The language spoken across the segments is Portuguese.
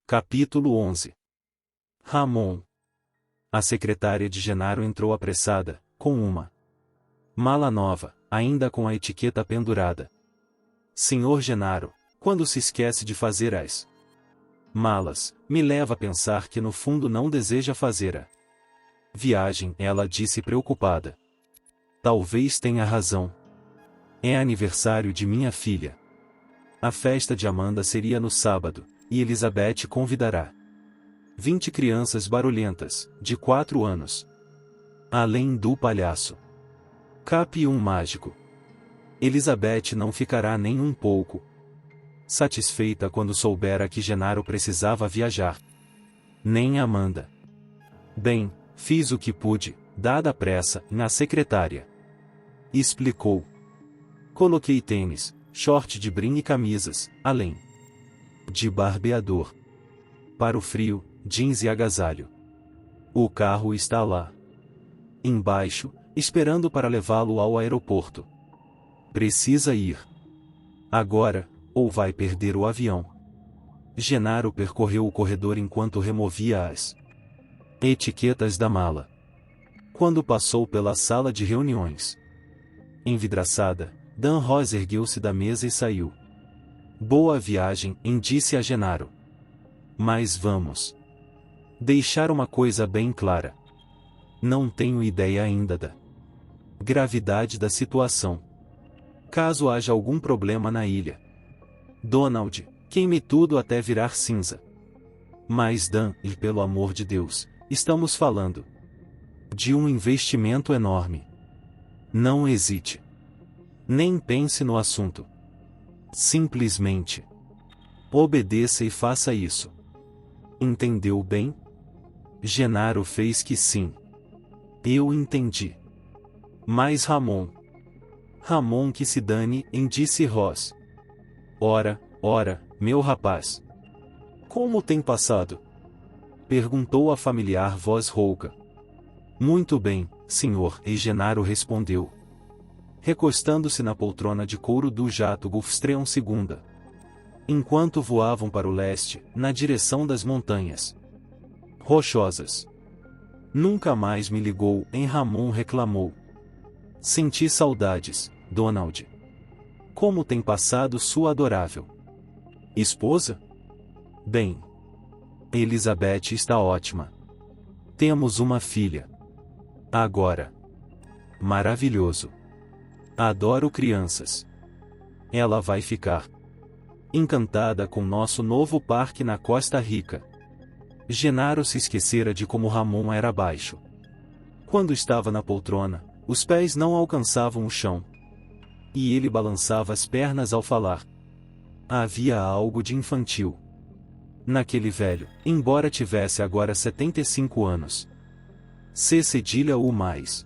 Capítulo 11. Ramon. A secretária de Genaro entrou apressada, com uma mala nova, ainda com a etiqueta pendurada. Senhor Genaro, quando se esquece de fazer as malas, me leva a pensar que no fundo não deseja fazer a viagem, ela disse preocupada. Talvez tenha razão. É aniversário de minha filha. A festa de Amanda seria no sábado, e Elizabeth convidará 20 crianças barulhentas, de 4 anos. Além do palhaço. Cap um mágico. Elizabeth não ficará nem um pouco satisfeita quando soubera que Genaro precisava viajar. Nem Amanda. Bem, fiz o que pude, dada a pressa, na secretária. Explicou. Coloquei tênis, short de brim e camisas, além de barbeador. Para o frio, jeans e agasalho. O carro está lá embaixo, esperando para levá-lo ao aeroporto. Precisa ir agora, ou vai perder o avião. Genaro percorreu o corredor enquanto removia as etiquetas da mala. Quando passou pela sala de reuniões envidraçada, Dan Ross ergueu-se da mesa e saiu. Boa viagem, disse a Genaro. Mas vamos deixar uma coisa bem clara. Não tenho ideia ainda da gravidade da situação. Caso haja algum problema na ilha, Donald, queime tudo até virar cinza. Mas Dan, e pelo amor de Deus, estamos falando de um investimento enorme. Não hesite. Nem pense no assunto. Simplesmente obedeça e faça isso. Entendeu bem? Genaro fez que sim. Eu entendi. Mas Ramon que se dane, disse Ross. Ora, meu rapaz. Como tem passado? Perguntou a familiar voz rouca. Muito bem, senhor, e Genaro respondeu, recostando-se na poltrona de couro do jato Gulfstream II. Enquanto voavam para o leste, na direção das montanhas rochosas. Nunca mais me ligou, Ramon reclamou. Senti saudades, Donald. Como tem passado sua adorável esposa? Bem, Elizabeth está ótima. Temos uma filha. Agora. Maravilhoso. Adoro crianças. Ela vai ficar encantada com nosso novo parque na Costa Rica. Genaro se esquecera de como Ramon era baixo. Quando estava na poltrona, os pés não alcançavam o chão. E ele balançava as pernas ao falar. Havia algo de infantil naquele velho, embora tivesse agora 75 anos. C cedilha ou mais.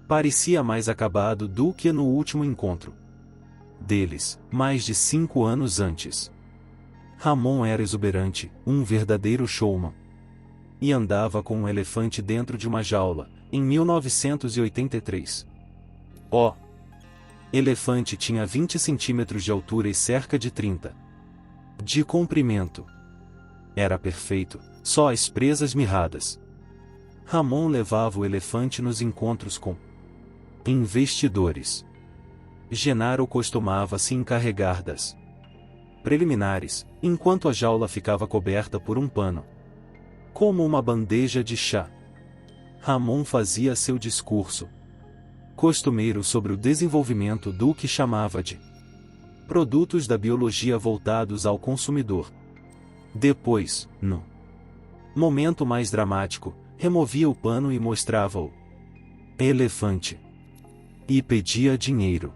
Parecia mais acabado do que no último encontro deles, mais de 5 anos antes. Ramon era exuberante, um verdadeiro showman. E andava com um elefante dentro de uma jaula, em 1983. O elefante tinha 20 centímetros de altura e cerca de 30 de comprimento. Era perfeito, só as presas mirradas. Ramon levava o elefante nos encontros com investidores. Genaro costumava se encarregar das preliminares, enquanto a jaula ficava coberta por um pano, como uma bandeja de chá. Ramon fazia seu discurso costumeiro sobre o desenvolvimento do que chamava de produtos da biologia voltados ao consumidor. Depois, no momento mais dramático, removia o pano e mostrava o elefante. E pedia dinheiro.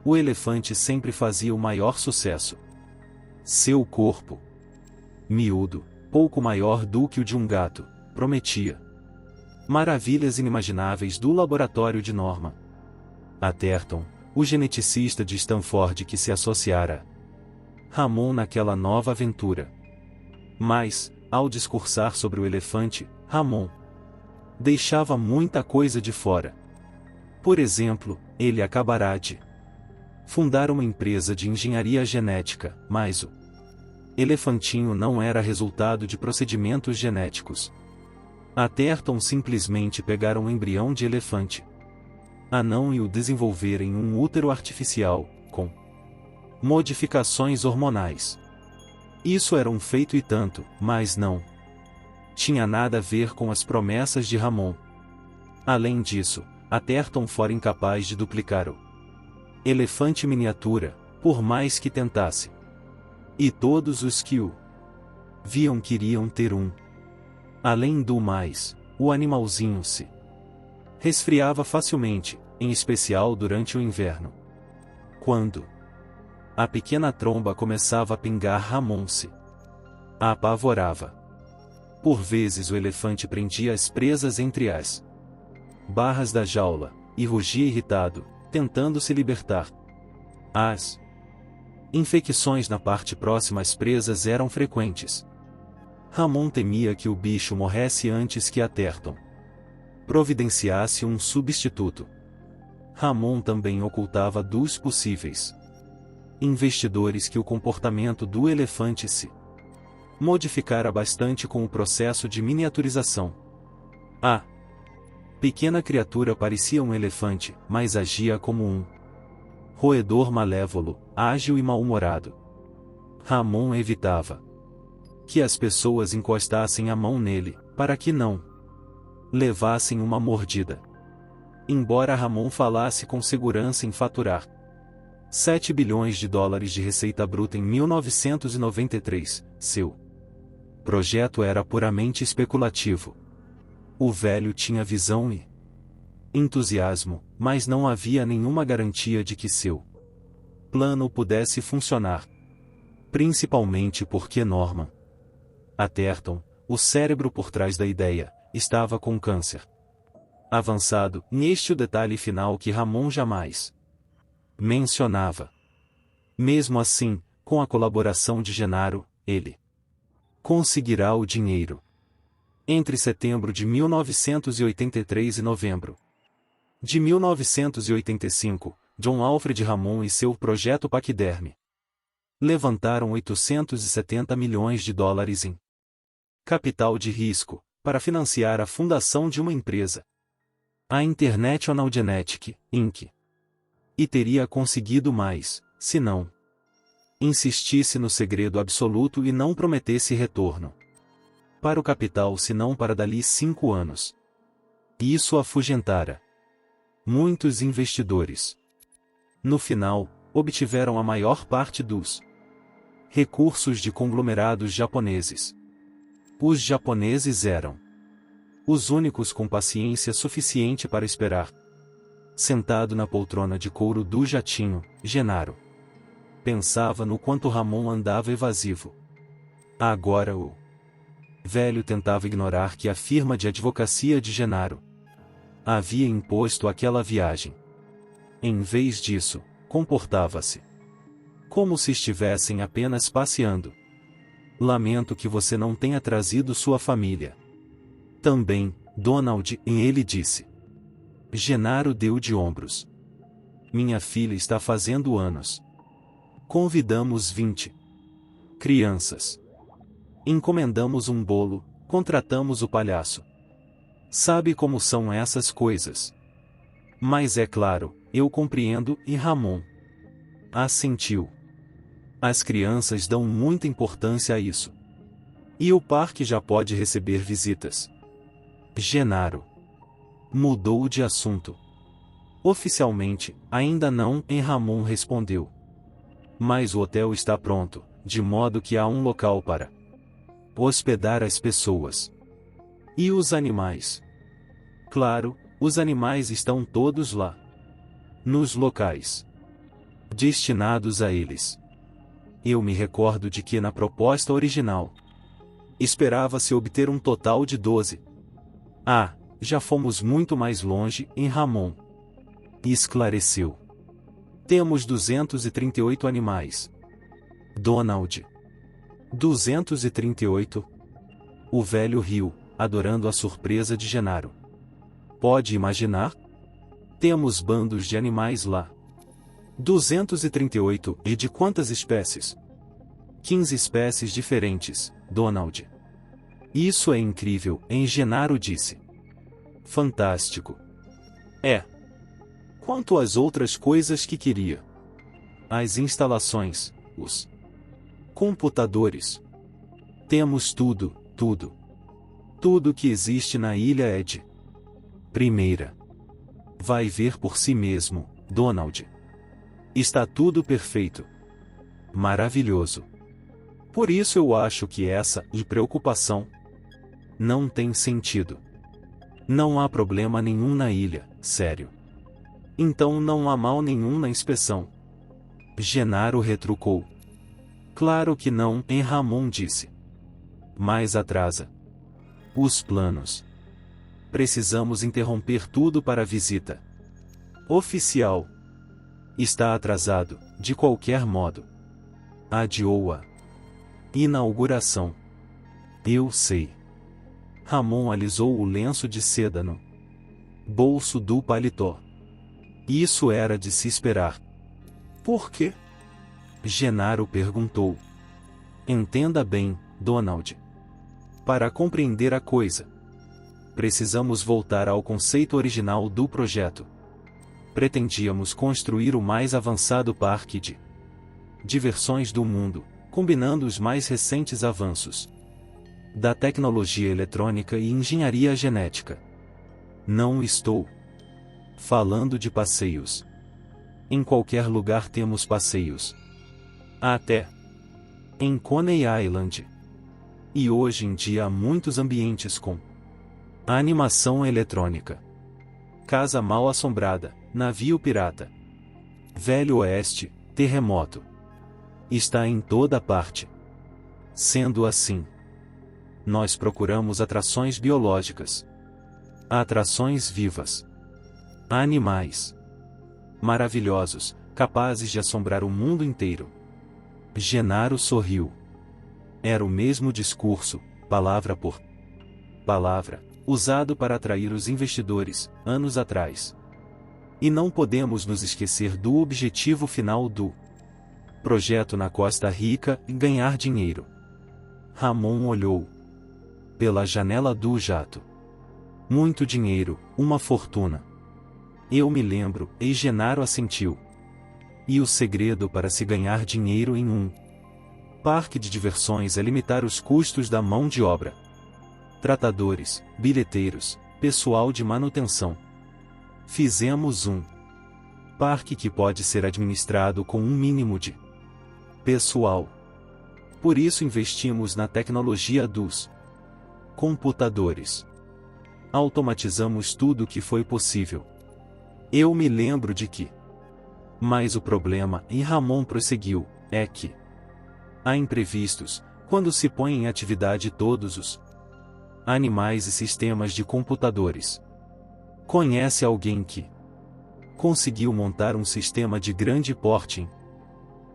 O elefante sempre fazia o maior sucesso. Seu corpo, miúdo, pouco maior do que o de um gato, prometia maravilhas inimagináveis do laboratório de Norman Atherton, o geneticista de Stanford que se associara a Ramon naquela nova aventura. Mas, ao discursar sobre o elefante, Ramon deixava muita coisa de fora. Por exemplo, ele acabará de fundar uma empresa de engenharia genética, mas o Elefantinho não era resultado de procedimentos genéticos. Atherton simplesmente pegaram um embrião de elefante anão e o desenvolveram em um útero artificial, com modificações hormonais. Isso era um feito e tanto, mas não tinha nada a ver com as promessas de Ramon. Além disso, Atherton fora incapaz de duplicar o elefante miniatura, por mais que tentasse. E todos os que o viam queriam ter um. Além do mais, o animalzinho se resfriava facilmente, em especial durante o inverno. Quando a pequena tromba começava a pingar, Ramon se apavorava. Por vezes o elefante prendia as presas entre as barras da jaula, e rugia irritado, tentando se libertar. As infecções na parte próxima às presas eram frequentes. Ramon temia que o bicho morresse antes que Atherton providenciasse um substituto. Ramon também ocultava dos possíveis investidores que o comportamento do elefante se modificara bastante com o processo de miniaturização. A pequena criatura parecia um elefante, mas agia como um roedor malévolo, ágil e mal-humorado. Ramon evitava que as pessoas encostassem a mão nele, para que não levassem uma mordida. Embora Ramon falasse com segurança em faturar 7 bilhões de dólares de receita bruta em 1993, seu projeto era puramente especulativo. O velho tinha visão e entusiasmo, mas não havia nenhuma garantia de que seu plano pudesse funcionar. Principalmente porque Norman Atherton, o cérebro por trás da ideia, estava com câncer avançado, neste o detalhe final que Ramon jamais mencionava. Mesmo assim, com a colaboração de Genaro, ele conseguirá o dinheiro. Entre setembro de 1983 e novembro de 1985, John Alfred Ramon e seu projeto Paquiderme levantaram 870 milhões de dólares em capital de risco, para financiar a fundação de uma empresa, a International Genetic, Inc. E teria conseguido mais, se não insistisse no segredo absoluto e não prometesse retorno para o capital senão para dali 5 anos. E isso afugentara muitos investidores. No final, obtiveram a maior parte dos recursos de conglomerados japoneses. Os japoneses eram os únicos com paciência suficiente para esperar. Sentado na poltrona de couro do jatinho, Genaro pensava no quanto Ramon andava evasivo. Agora o velho tentava ignorar que a firma de advocacia de Genaro havia imposto aquela viagem. Em vez disso, comportava-se como se estivessem apenas passeando. Lamento que você não tenha trazido sua família. Também, Donald, ele disse. Genaro deu de ombros. Minha filha está fazendo anos. Convidamos 20 crianças. Encomendamos um bolo, contratamos o palhaço. Sabe como são essas coisas. Mas é claro, eu compreendo, e Ramon assentiu. As crianças dão muita importância a isso. E o parque já pode receber visitas. Genaro mudou de assunto. Oficialmente, ainda não, e Ramon respondeu. Mas o hotel está pronto, de modo que há um local para hospedar as pessoas. E os animais? Claro, os animais estão todos lá. Nos locais destinados a eles. Eu me recordo de que na proposta original esperava-se obter um total de 12. Ah, já fomos muito mais longe, em Ramon esclareceu. Temos 238 animais. Donald. 238? O velho riu, adorando a surpresa de Genaro. Pode imaginar? Temos bandos de animais lá. 238, e de quantas espécies? 15 espécies diferentes, Donald. Isso é incrível, Genaro disse. Fantástico. É. Quanto às outras coisas que queria? As instalações, os computadores. Temos tudo, tudo. Tudo que existe na ilha é de primeira. Vai ver por si mesmo, Donald. Está tudo perfeito. Maravilhoso. Por isso eu acho que essa preocupação não tem sentido. Não há problema nenhum na ilha, sério. Então não há mal nenhum na inspeção. Genaro retrucou. Claro que não, Ramon disse. Mas atrasa os planos. Precisamos interromper tudo para a visita oficial. Está atrasado, de qualquer modo. Adiou a inauguração. Eu sei. Ramon alisou o lenço de seda no bolso do paletó. Isso era de se esperar. Por quê? Genaro perguntou. Entenda bem, Donald. Para compreender a coisa, precisamos voltar ao conceito original do projeto. Pretendíamos construir o mais avançado parque de diversões do mundo, combinando os mais recentes avanços da tecnologia eletrônica e engenharia genética. Não estou falando de passeios. Em qualquer lugar temos passeios. Até em Coney Island. E hoje em dia há muitos ambientes com animação eletrônica. Casa mal assombrada, navio pirata. Velho Oeste, terremoto. Está em toda parte. Sendo assim, nós procuramos atrações biológicas. Atrações vivas. Animais maravilhosos, capazes de assombrar o mundo inteiro. Genaro sorriu. Era o mesmo discurso, palavra por palavra, usado para atrair os investidores, anos atrás. E não podemos nos esquecer do objetivo final do projeto na Costa Rica, ganhar dinheiro. Ramon olhou pela janela do jato. Muito dinheiro, uma fortuna. Eu me lembro, Genaro assentiu. E o segredo para se ganhar dinheiro em um parque de diversões é limitar os custos da mão de obra. Tratadores, bilheteiros, pessoal de manutenção. Fizemos um parque que pode ser administrado com um mínimo de pessoal. Por isso investimos na tecnologia dos computadores. Automatizamos tudo o que foi possível. Eu me lembro de que. Mas o problema, e Ramon prosseguiu, é que há imprevistos, quando se põe em atividade todos os animais e sistemas de computadores. Conhece alguém que conseguiu montar um sistema de grande porte em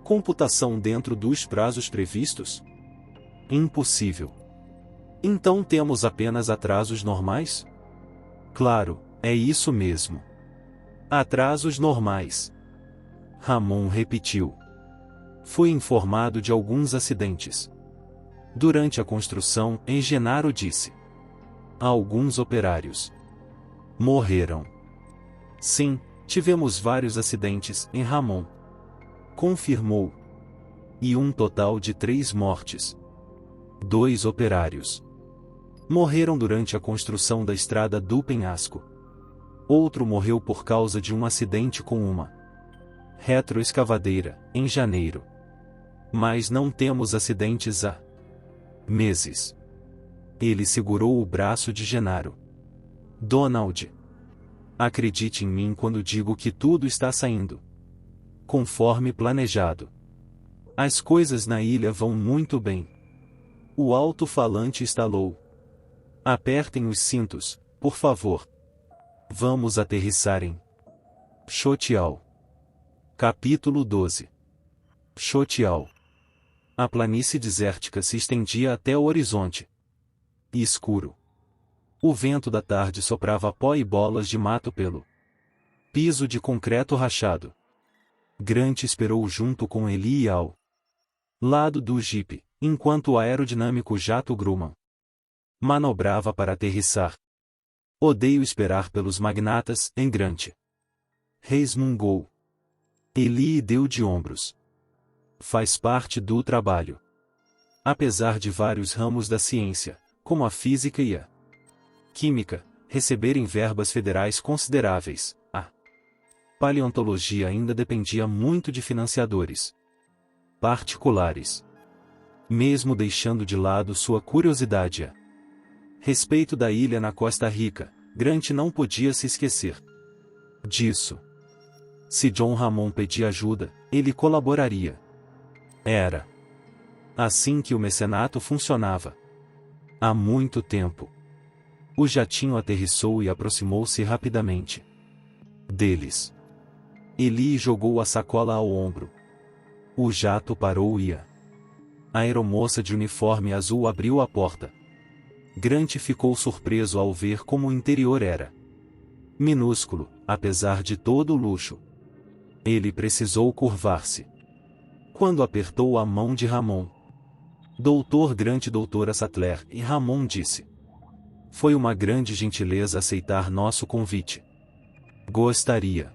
computação dentro dos prazos previstos? Impossível. Então temos apenas atrasos normais? Claro, é isso mesmo. Atrasos normais. Ramon repetiu. Fui informado de alguns acidentes durante a construção, Genaro disse. Alguns operários morreram. Sim, tivemos vários acidentes, Ramon confirmou. E um total de 3 mortes. 2 operários morreram durante a construção da estrada do penhasco. Outro morreu por causa de um acidente com uma retroescavadeira, em janeiro. Mas não temos acidentes há meses. Ele segurou o braço de Genaro. Donald, acredite em mim quando digo que tudo está saindo conforme planejado. As coisas na ilha vão muito bem. O alto-falante estalou. Apertem os cintos, por favor. Vamos aterrissar em Chotial. Capítulo 12. Chotial. A planície desértica se estendia até o horizonte. E escuro. O vento da tarde soprava pó e bolas de mato pelo piso de concreto rachado. Grant esperou junto com Eli e Al. Lado do jipe, enquanto o aerodinâmico jato Grumman manobrava para aterrissar. Odeio esperar pelos magnatas, em Grant. Resmungou. Eli deu de ombros. Faz parte do trabalho. Apesar de vários ramos da ciência, como a física e a química, receberem verbas federais consideráveis, a paleontologia ainda dependia muito de financiadores particulares. Mesmo deixando de lado sua curiosidade a respeito da ilha na Costa Rica, Grant não podia se esquecer disso. Se John Hammond pedia ajuda, ele colaboraria. Era assim que o mecenato funcionava. Há muito tempo. O jatinho aterrissou e aproximou-se rapidamente deles. Eli jogou a sacola ao ombro. O jato parou e a aeromoça de uniforme azul abriu a porta. Grant ficou surpreso ao ver como o interior era minúsculo, apesar de todo o luxo. Ele precisou curvar-se quando apertou a mão de Ramon. Doutor Grant, doutora Sattler, e Ramon disse: foi uma grande gentileza aceitar nosso convite. Gostaria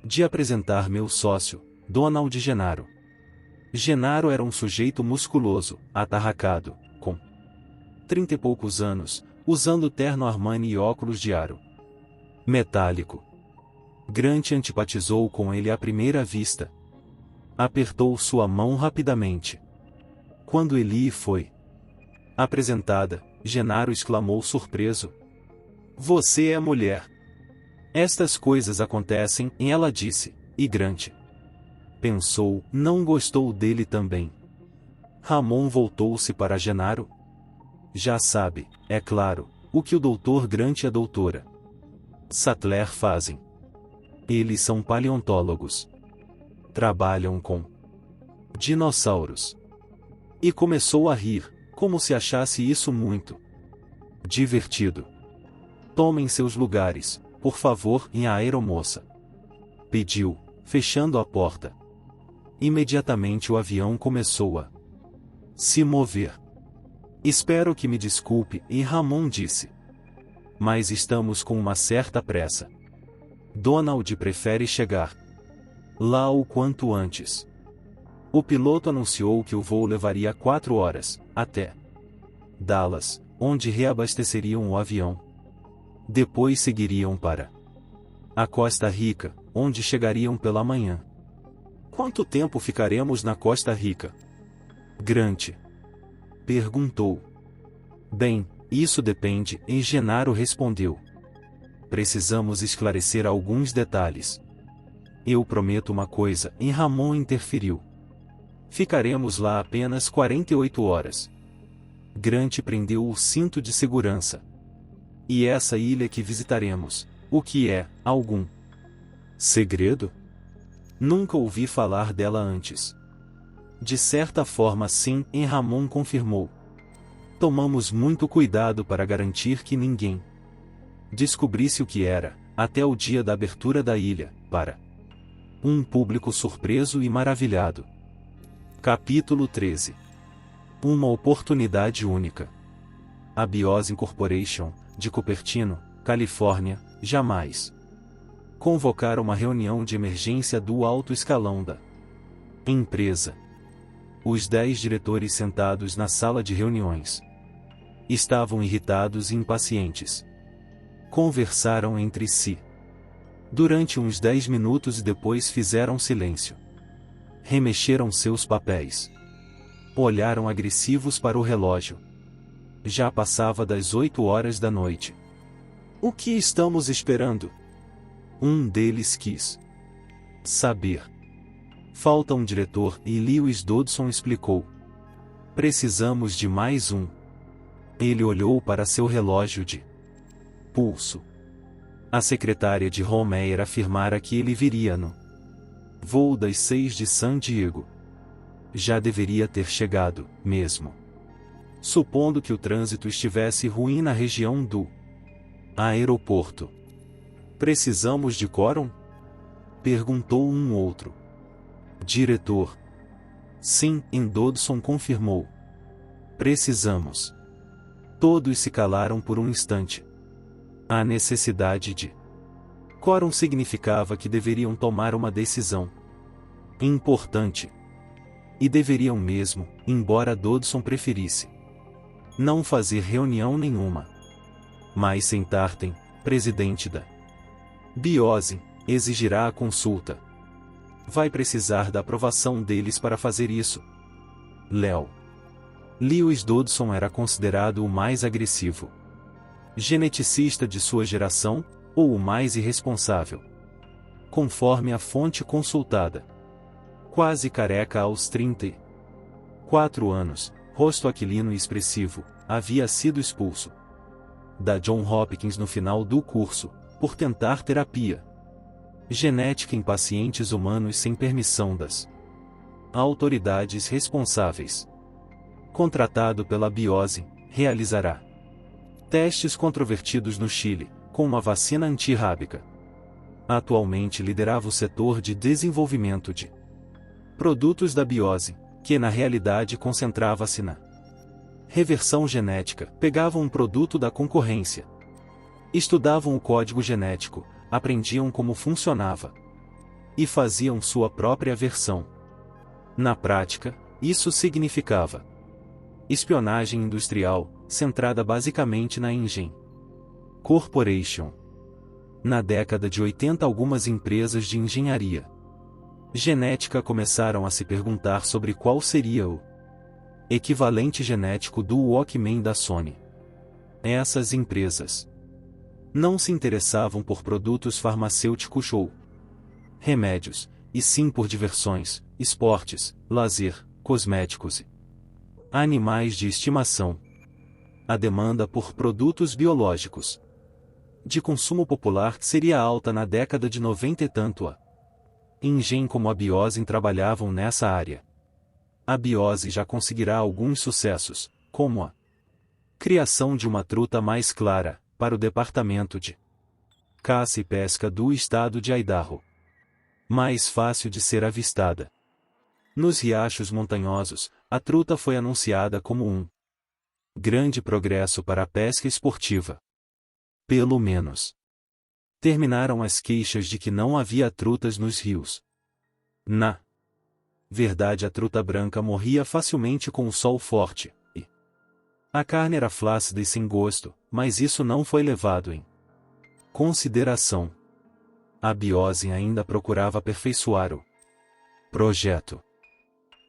de apresentar meu sócio, Donald Gennaro. Gennaro era um sujeito musculoso, atarracado, com 30 e poucos anos, usando terno Armani e óculos de aro metálico. Grant antipatizou com ele à primeira vista. Apertou sua mão rapidamente. Quando Eli foi apresentada, Gennaro exclamou surpreso: você é mulher. Estas coisas acontecem, e ela disse, e Grant pensou, não gostou dele também. Ramon voltou-se para Gennaro. Já sabe, é claro, o que o Dr. Grant e a doutora Sattler fazem. Eles são paleontólogos. Trabalham com dinossauros. E começou a rir, como se achasse isso muito divertido. Tomem seus lugares, por favor, e a aeromoça pediu, fechando a porta. Imediatamente o avião começou a se mover. Espero que me desculpe, e Ramon disse. Mas estamos com uma certa pressa. Donald prefere chegar lá o quanto antes. O piloto anunciou que o voo levaria 4 horas, até Dallas, onde reabasteceriam o avião. Depois seguiriam para a Costa Rica, onde chegariam pela manhã. Quanto tempo ficaremos na Costa Rica? Grant perguntou. Bem, isso depende, e Gennaro respondeu. Precisamos esclarecer alguns detalhes. Eu prometo uma coisa, e Ramon interferiu. Ficaremos lá apenas 48 horas. Grant prendeu o cinto de segurança. E essa ilha que visitaremos, o que é, algum segredo? Nunca ouvi falar dela antes. De certa forma sim, e Ramon confirmou. Tomamos muito cuidado para garantir que ninguém descobrisse o que era, até o dia da abertura da ilha, para um público surpreso e maravilhado. Capítulo 13. Uma oportunidade única. A Bios Incorporation, de Cupertino, Califórnia, jamais convocar uma reunião de emergência do alto escalão da empresa. Os 10 diretores sentados na sala de reuniões estavam irritados e impacientes. Conversaram entre si durante uns 10 minutos e depois fizeram silêncio. Remexeram seus papéis. Olharam agressivos para o relógio. Já passava das 8 horas da noite. O que estamos esperando? Um deles quis saber. Falta um diretor, e Lewis Dodson explicou. Precisamos de mais um. Ele olhou para seu relógio de pulso. A secretária de Homeyer afirmara que ele viria no voo das 6 de San Diego. Já deveria ter chegado, mesmo supondo que o trânsito estivesse ruim na região do aeroporto. Precisamos de quórum? Perguntou um outro diretor. Sim, Dodson confirmou. Precisamos. Todos se calaram por um instante. A necessidade de quórum significava que deveriam tomar uma decisão importante. E deveriam mesmo, embora Dodson preferisse não fazer reunião nenhuma. Mas Sentartem, presidente da BIOSE, exigirá a consulta. Vai precisar da aprovação deles para fazer isso. Léo. Lewis Dodson era considerado o mais agressivo geneticista de sua geração, ou o mais irresponsável. Conforme a fonte consultada. Quase careca aos 34 anos, rosto aquilino e expressivo, havia sido expulso da Johns Hopkins no final do curso, por tentar terapia genética em pacientes humanos sem permissão das autoridades responsáveis. Contratado pela BIOSE, realizará testes controvertidos no Chile, com uma vacina antirrábica. Atualmente liderava o setor de desenvolvimento de produtos da BIOSE, que na realidade concentrava-se na reversão genética. Pegavam um produto da concorrência, estudavam o código genético, aprendiam como funcionava e faziam sua própria versão. Na prática, isso significava espionagem industrial, centrada basicamente na Engen Corporation. Na década de 80, algumas empresas de engenharia genética começaram a se perguntar sobre qual seria o equivalente genético do Walkman da Sony. Essas empresas não se interessavam por produtos farmacêuticos ou remédios, e sim por diversões, esportes, lazer, cosméticos e animais de estimação. A demanda por produtos biológicos de consumo popular seria alta na década de 90 e tanto a Engen como a BIOSE trabalhavam nessa área. A BIOSE já conseguirá alguns sucessos, como a criação de uma truta mais clara, para o Departamento de Caça e Pesca do estado de Idaho. Mais fácil de ser avistada. Nos riachos montanhosos, a truta foi anunciada como um grande progresso para a pesca esportiva. Pelo menos terminaram as queixas de que não havia trutas nos rios. Na verdade, a truta branca morria facilmente com o sol forte, e a carne era flácida e sem gosto, mas isso não foi levado em consideração. A BIOSE ainda procurava aperfeiçoar o projeto.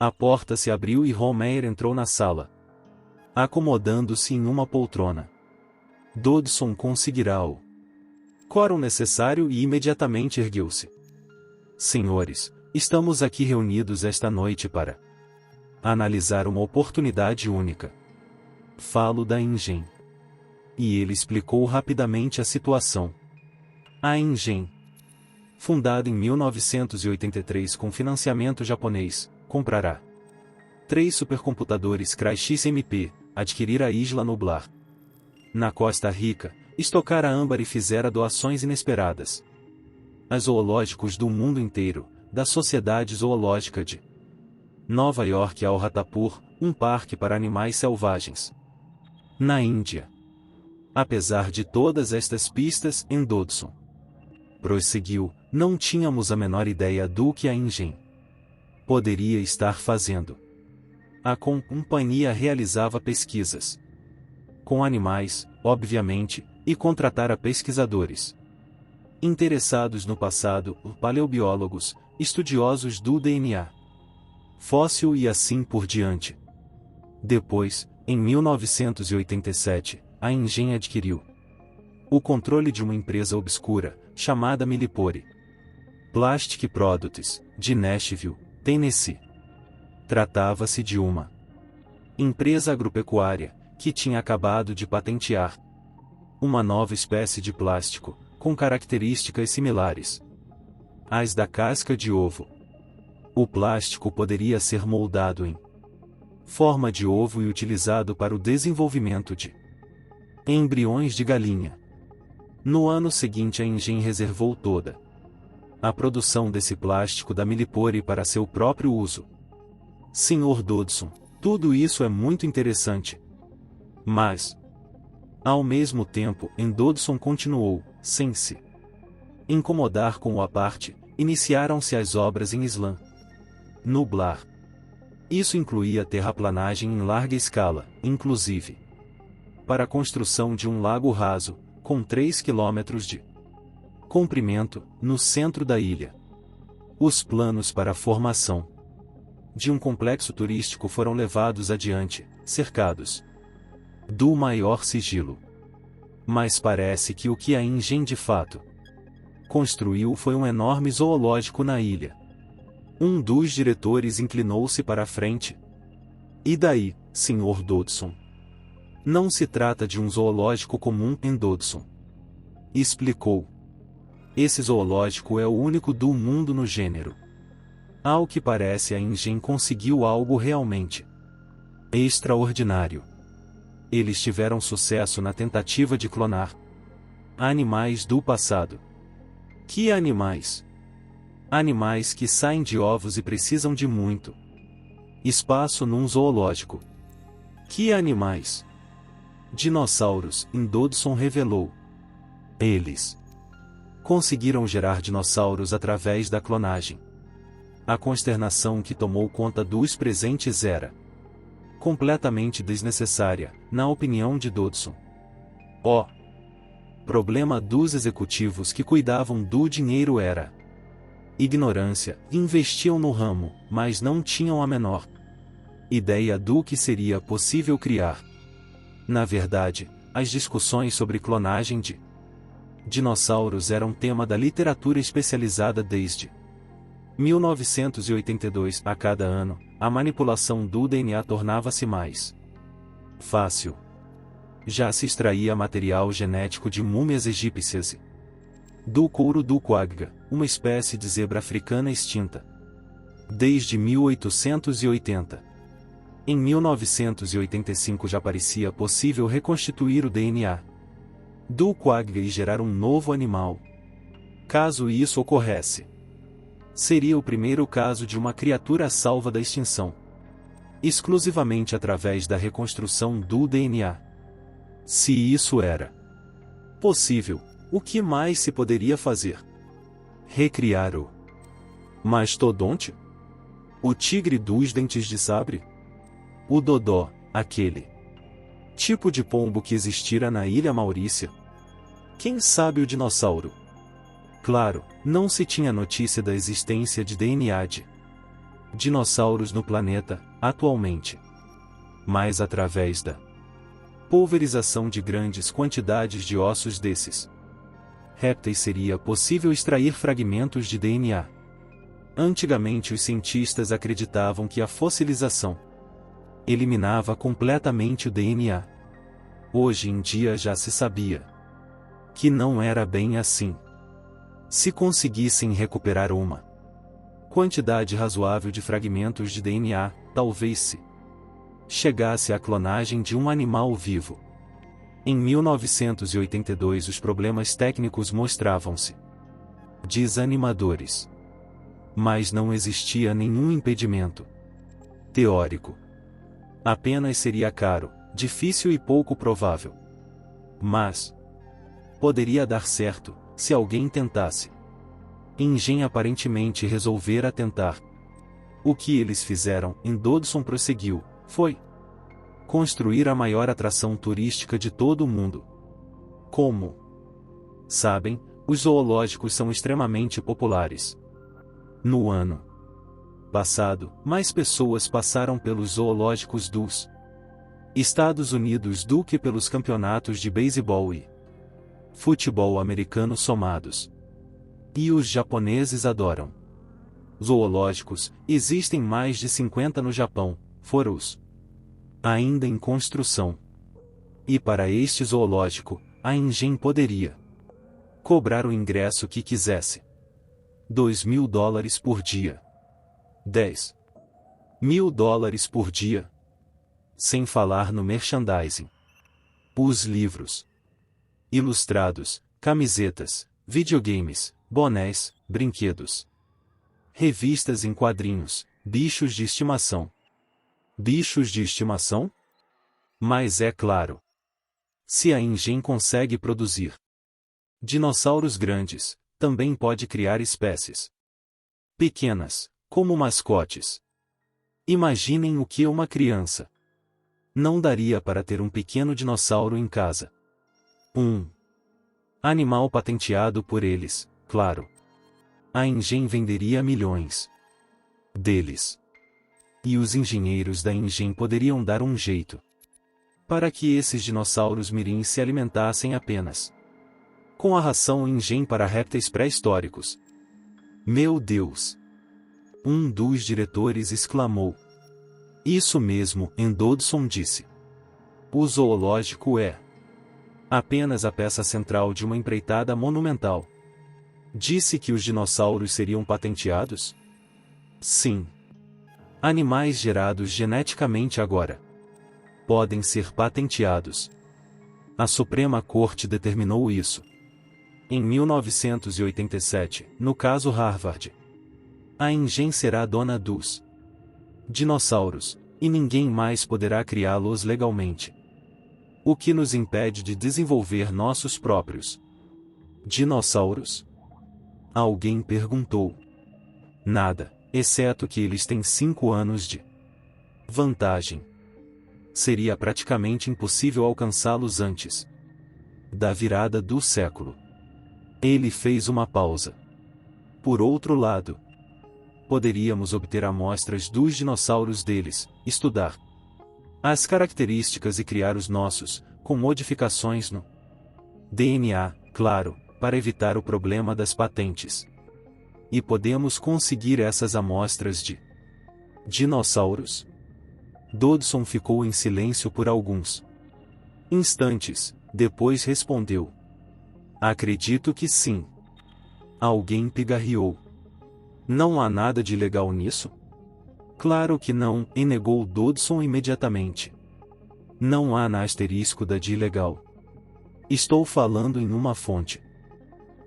A porta se abriu e Homer entrou na sala, acomodando-se em uma poltrona. Dodson conseguirá o quórum necessário e imediatamente ergueu-se. Senhores, estamos aqui reunidos esta noite para analisar uma oportunidade única. Falo da Engen. E ele explicou rapidamente a situação. A Engen, fundada em 1983 com financiamento japonês, comprará 3 supercomputadores Cray XMP, adquirir a Isla Nublar na Costa Rica, estocara âmbar e fizera doações inesperadas a zoológicos do mundo inteiro, da Sociedade Zoológica de Nova York ao Ratapur, um parque para animais selvagens na Índia. Apesar de todas estas pistas, Dodson prosseguiu, não tínhamos a menor ideia do que a Engen poderia estar fazendo. A companhia realizava pesquisas com animais, obviamente, e contratara pesquisadores interessados no passado, paleobiólogos, estudiosos do DNA fóssil e assim por diante. Depois, em 1987, a Engen adquiriu o controle de uma empresa obscura, chamada Millipore Plastic Products, de Nashville, Tennessee. Tratava-se de uma empresa agropecuária, que tinha acabado de patentear uma nova espécie de plástico, com características similares às da casca de ovo. O plástico poderia ser moldado em forma de ovo e utilizado para o desenvolvimento de embriões de galinha. No ano seguinte, a Engen reservou toda a produção desse plástico da Millipore para seu próprio uso. Sr. Dodson, tudo isso é muito interessante. Mas, ao mesmo tempo, Dodson continuou, sem se incomodar com o à parte, iniciaram-se as obras em Islã. Nublar. Isso incluía terraplanagem em larga escala, inclusive para a construção de um lago raso, com 3 quilômetros de comprimento, no centro da ilha. Os planos para a formação de um complexo turístico foram levados adiante, cercados do maior sigilo. Mas parece que o que a Ingen de fato construiu foi um enorme zoológico na ilha. Um dos diretores inclinou-se para a frente. E daí, Sr. Dodson? Não se trata de um zoológico comum em Dodson. Explicou. Esse zoológico é o único do mundo no gênero. Ao que parece, a Ingen conseguiu algo realmente extraordinário. Eles tiveram sucesso na tentativa de clonar animais do passado. Que animais? Animais que saem de ovos e precisam de muito espaço num zoológico. Que animais? Dinossauros, Dodson revelou. Eles conseguiram gerar dinossauros através da clonagem. A consternação que tomou conta dos presentes era completamente desnecessária, na opinião de Dodson. O problema dos executivos que cuidavam do dinheiro era ignorância. Investiam no ramo, mas não tinham a menor ideia do que seria possível criar. Na verdade, as discussões sobre clonagem de dinossauros eram tema da literatura especializada desde 1982. A cada ano, a manipulação do DNA tornava-se mais fácil. Já se extraía material genético de múmias egípcias e do couro do quagga, uma espécie de zebra africana extinta desde 1880. Em 1985 já parecia possível reconstituir o DNA do quagga e gerar um novo animal. Caso isso ocorresse, seria o primeiro caso de uma criatura salva da extinção, exclusivamente através da reconstrução do DNA. Se isso era possível, o que mais se poderia fazer? Recriar o mastodonte? O tigre dos dentes de sabre? O dodó, aquele tipo de pombo que existira na Ilha Maurícia? Quem sabe o dinossauro? Claro, não se tinha notícia da existência de DNA de dinossauros no planeta, atualmente. Mas através da pulverização de grandes quantidades de ossos desses répteis seria possível extrair fragmentos de DNA. Antigamente os cientistas acreditavam que a fossilização eliminava completamente o DNA. Hoje em dia já se sabia que não era bem assim. Se conseguissem recuperar uma quantidade razoável de fragmentos de DNA, talvez se chegasse à clonagem de um animal vivo. Em 1982 os problemas técnicos mostravam-se desanimadores. Mas não existia nenhum impedimento teórico. Apenas seria caro, difícil e pouco provável. Mas poderia dar certo, se alguém tentasse. Ingen aparentemente resolvera tentar. O que eles fizeram, Dodson prosseguiu, foi construir a maior atração turística de todo o mundo. Como sabem, os zoológicos são extremamente populares. No ano passado, mais pessoas passaram pelos zoológicos dos Estados Unidos do que pelos campeonatos de beisebol e futebol americano somados. E os japoneses adoram zoológicos. Existem mais de 50 no Japão, fora os ainda em construção. E para este zoológico, a Ingen poderia cobrar o ingresso que quisesse. $2.000 por dia. $10.000 por dia. Sem falar no merchandising. Os livros ilustrados, camisetas, videogames, bonés, brinquedos, revistas em quadrinhos, bichos de estimação. Bichos de estimação? Mas é claro. Se a Ingen consegue produzir dinossauros grandes, também pode criar espécies pequenas, como mascotes. Imaginem o que uma criança não daria para ter um pequeno dinossauro em casa. Um animal patenteado por eles, claro. A Ingen venderia milhões deles. E os engenheiros da Ingen poderiam dar um jeito para que esses dinossauros mirim se alimentassem apenas com a ração Ingen para répteis pré-históricos. Meu Deus! Um dos diretores exclamou. Isso mesmo, Dodson disse. O zoológico é apenas a peça central de uma empreitada monumental. Disse que os dinossauros seriam patenteados? Sim. Animais gerados geneticamente agora podem ser patenteados. A Suprema Corte determinou isso em 1987, no caso Harvard. A Ingen será dona dos dinossauros, e ninguém mais poderá criá-los legalmente. O que nos impede de desenvolver nossos próprios dinossauros? Alguém perguntou. Nada, exceto que eles têm 5 anos de vantagem. Seria praticamente impossível alcançá-los antes da virada do século. Ele fez uma pausa. Por outro lado, poderíamos obter amostras dos dinossauros deles, estudar as características e criar os nossos, com modificações no DNA, claro, para evitar o problema das patentes. E podemos conseguir essas amostras de dinossauros? Dodson ficou em silêncio por alguns instantes, depois respondeu. Acredito que sim. Alguém pigarreou. Não há nada de ilegal nisso? Claro que não, e negou Dodson imediatamente. Não há na asterisco da de ilegal. Estou falando em uma fonte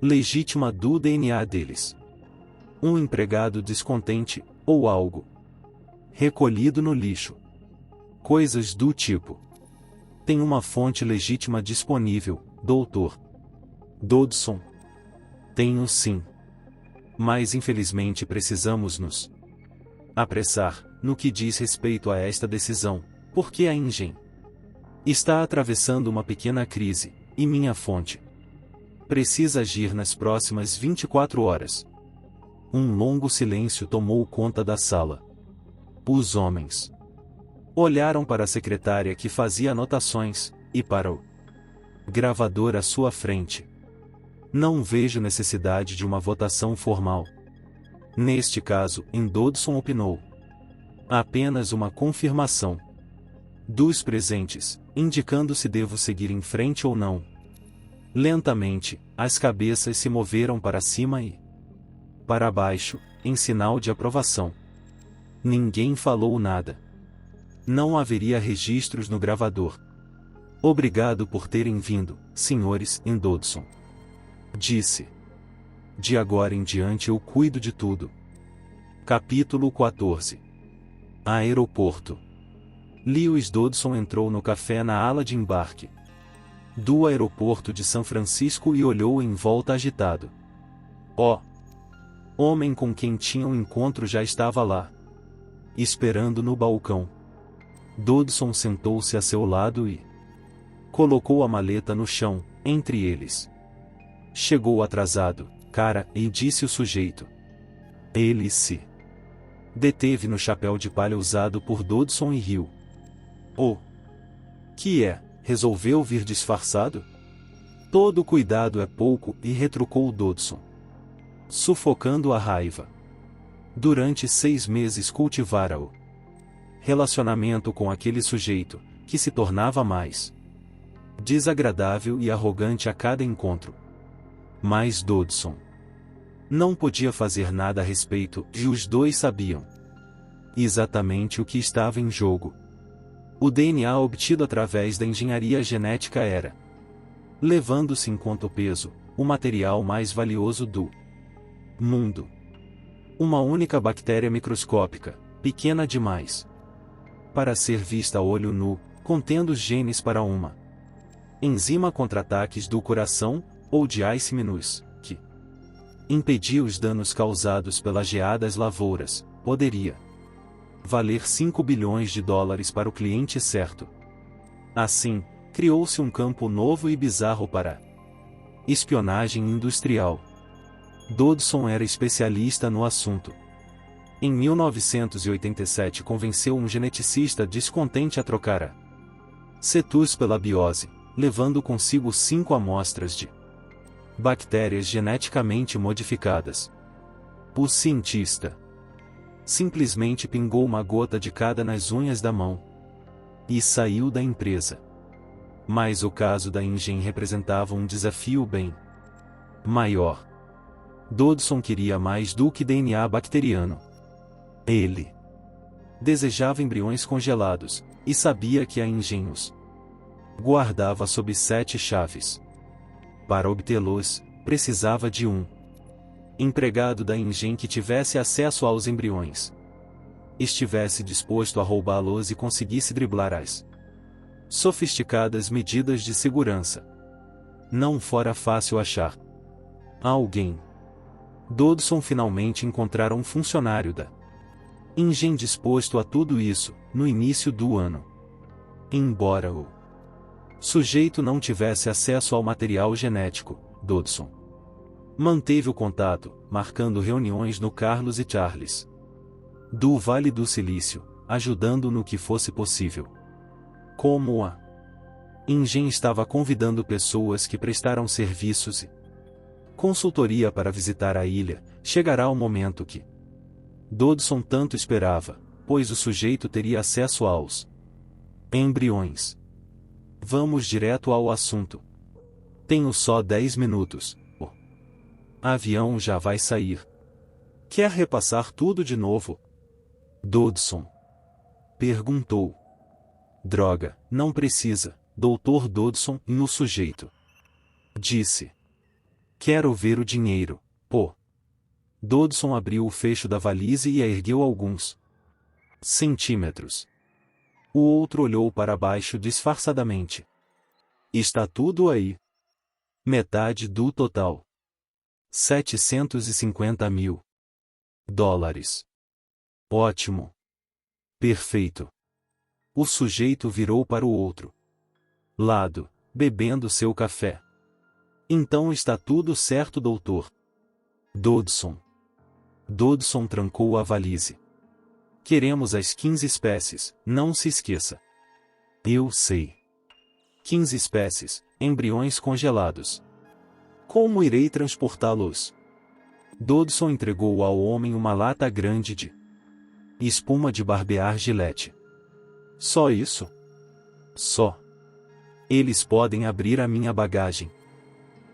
legítima do DNA deles. Um empregado descontente, ou algo recolhido no lixo. Coisas do tipo. Tem uma fonte legítima disponível, doutor Dodson? Tenho sim. Mas infelizmente precisamos nos apressar, no que diz respeito a esta decisão, porque a Ingen está atravessando uma pequena crise, e minha fonte precisa agir nas próximas 24 horas. Um longo silêncio tomou conta da sala. Os homens olharam para a secretária que fazia anotações, e para o gravador à sua frente. Não vejo necessidade de uma votação formal. Neste caso, Dodson opinou. Apenas uma confirmação dos presentes, indicando se devo seguir em frente ou não. Lentamente, as cabeças se moveram para cima e para baixo, em sinal de aprovação. Ninguém falou nada. Não haveria registros no gravador. Obrigado por terem vindo, senhores, Dodson disse. De agora em diante eu cuido de tudo. Capítulo 14. Aeroporto. Lewis Dodson entrou no café na ala de embarque do aeroporto de São Francisco e olhou em volta agitado. O homem com quem tinha um encontro já estava lá, esperando no balcão. Dodson sentou-se a seu lado e colocou a maleta no chão, entre eles. Chegou atrasado, cara, e disse o sujeito. Ele se deteve no chapéu de palha usado por Dodson e riu. Oh! Que é? Resolveu vir disfarçado? Todo cuidado é pouco, e retrucou Dodson, sufocando a raiva. Durante 6 meses cultivara o relacionamento com aquele sujeito, que se tornava mais desagradável e arrogante a cada encontro. Mas Dodson não podia fazer nada a respeito, e os dois sabiam exatamente o que estava em jogo. O DNA obtido através da engenharia genética era, levando-se em conta o peso, o material mais valioso do mundo. Uma única bactéria microscópica, pequena demais para ser vista a olho nu, contendo os genes para uma enzima contra ataques do coração, ou de Ice-Minus, que impedia os danos causados pelas geadas lavouras, poderia valer 5 bilhões de dólares para o cliente certo. Assim, criou-se um campo novo e bizarro para espionagem industrial. Dodson era especialista no assunto. Em 1987 convenceu um geneticista descontente a trocar a cetus pela biose, levando consigo 5 amostras de bactérias geneticamente modificadas. O cientista simplesmente pingou uma gota de cada nas unhas da mão e saiu da empresa. Mas o caso da Ingen representava um desafio bem maior. Dodson queria mais do que DNA bacteriano. Ele desejava embriões congelados, e sabia que a Ingen os guardava sob 7 chaves. Para obtê-los, precisava de um empregado da Ingen que tivesse acesso aos embriões, estivesse disposto a roubá-los e conseguisse driblar as sofisticadas medidas de segurança. Não fora fácil achar alguém. Dodson finalmente encontrara um funcionário da Ingen disposto a tudo isso, no início do ano. Embora o sujeito não tivesse acesso ao material genético, Dodson manteve o contato, marcando reuniões no Carlos e Charles do Vale do Silício, ajudando no que fosse possível. Como a Ingen estava convidando pessoas que prestaram serviços e consultoria para visitar a ilha, chegará o momento que Dodson tanto esperava, pois o sujeito teria acesso aos embriões. Vamos direto ao assunto. Tenho só 10 minutos. O avião já vai sair. Quer repassar tudo de novo? Dodson perguntou. Droga, não precisa, Dr. Dodson, no sujeito disse. Quero ver o dinheiro, pô. Dodson abriu o fecho da valise e a ergueu alguns centímetros. O outro olhou para baixo disfarçadamente. Está tudo aí. Metade do total. 750 mil dólares. Ótimo. Perfeito. O sujeito virou para o outro lado, bebendo seu café. Então está tudo certo, doutor Dodson. Dodson trancou a valise. Queremos as 15 espécies, não se esqueça. Eu sei. 15 espécies, embriões congelados. Como irei transportá-los? Dodson entregou ao homem uma lata grande de espuma de barbear Gillette. Só isso? Só. Eles podem abrir a minha bagagem.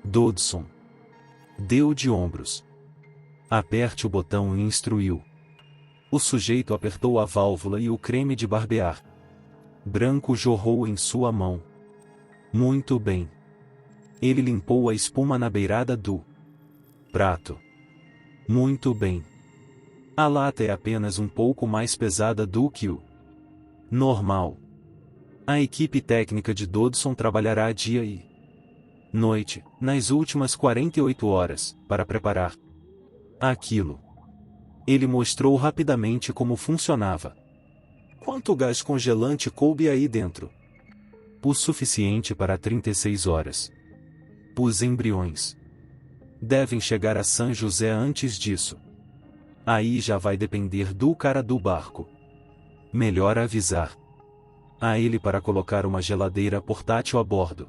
Dodson deu de ombros. Aperte o botão e instruiu. O sujeito apertou a válvula e o creme de barbear branco jorrou em sua mão. Muito bem. Ele limpou a espuma na beirada do prato. Muito bem. A lata é apenas um pouco mais pesada do que o normal. A equipe técnica de Dodson trabalhará dia e noite, nas últimas 48 horas, para preparar aquilo. Ele mostrou rapidamente como funcionava. Quanto gás congelante coube aí dentro? O suficiente para 36 horas. Os embriões devem chegar a San José antes disso. Aí já vai depender do cara do barco. Melhor avisar a ele para colocar uma geladeira portátil a bordo.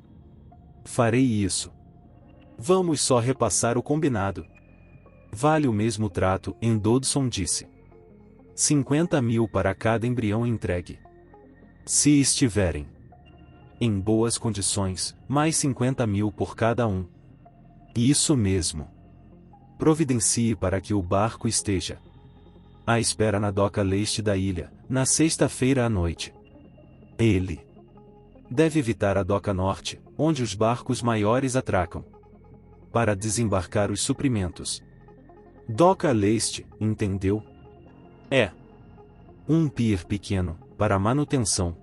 Farei isso. Vamos só repassar o combinado. Vale o mesmo trato, Dodson disse. 50 mil para cada embrião entregue. Se estiverem em boas condições, mais 50 mil por cada um. Isso mesmo. Providencie para que o barco esteja à espera na doca leste da ilha, na sexta-feira à noite. Ele deve evitar a doca norte, onde os barcos maiores atracam, para desembarcar os suprimentos. Doca leste, entendeu? É um pier pequeno, para manutenção.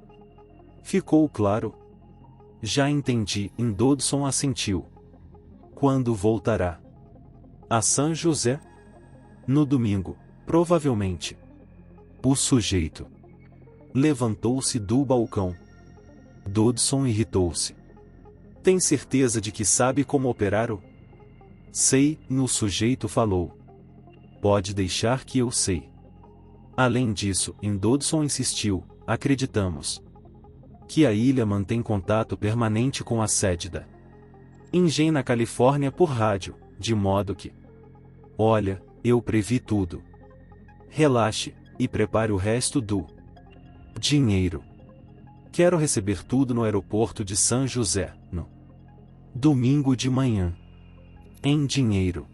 Ficou claro? Já entendi, Dodson assentiu. Quando voltará? A São José? No domingo, provavelmente. O sujeito levantou-se do balcão. Dodson irritou-se. Tem certeza de que sabe como operar o? Sei, o sujeito falou. Pode deixar que eu sei. Além disso, Dodson insistiu, acreditamos que a ilha mantém contato permanente com a sede da Engen na Califórnia por rádio, de modo que... Olha, eu previ tudo. Relaxe, e prepare o resto do dinheiro. Quero receber tudo no aeroporto de São José, no domingo de manhã. Em dinheiro.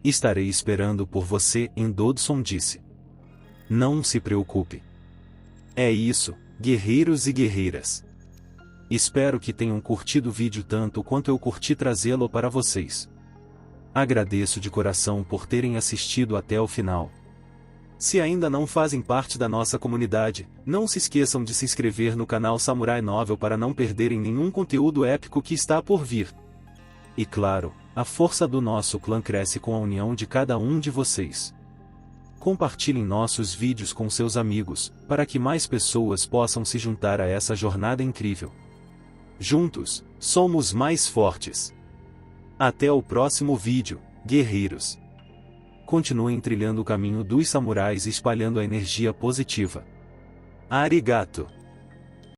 Estarei esperando por você, Dodson disse. Não se preocupe. É isso, guerreiros e guerreiras. Espero que tenham curtido o vídeo tanto quanto eu curti trazê-lo para vocês. Agradeço de coração por terem assistido até o final. Se ainda não fazem parte da nossa comunidade, não se esqueçam de se inscrever no canal Samurai Novel para não perderem nenhum conteúdo épico que está por vir. E claro, a força do nosso clã cresce com a união de cada um de vocês. Compartilhem nossos vídeos com seus amigos, para que mais pessoas possam se juntar a essa jornada incrível. Juntos, somos mais fortes. Até o próximo vídeo, guerreiros. Continuem trilhando o caminho dos samurais e espalhando a energia positiva. Arigato.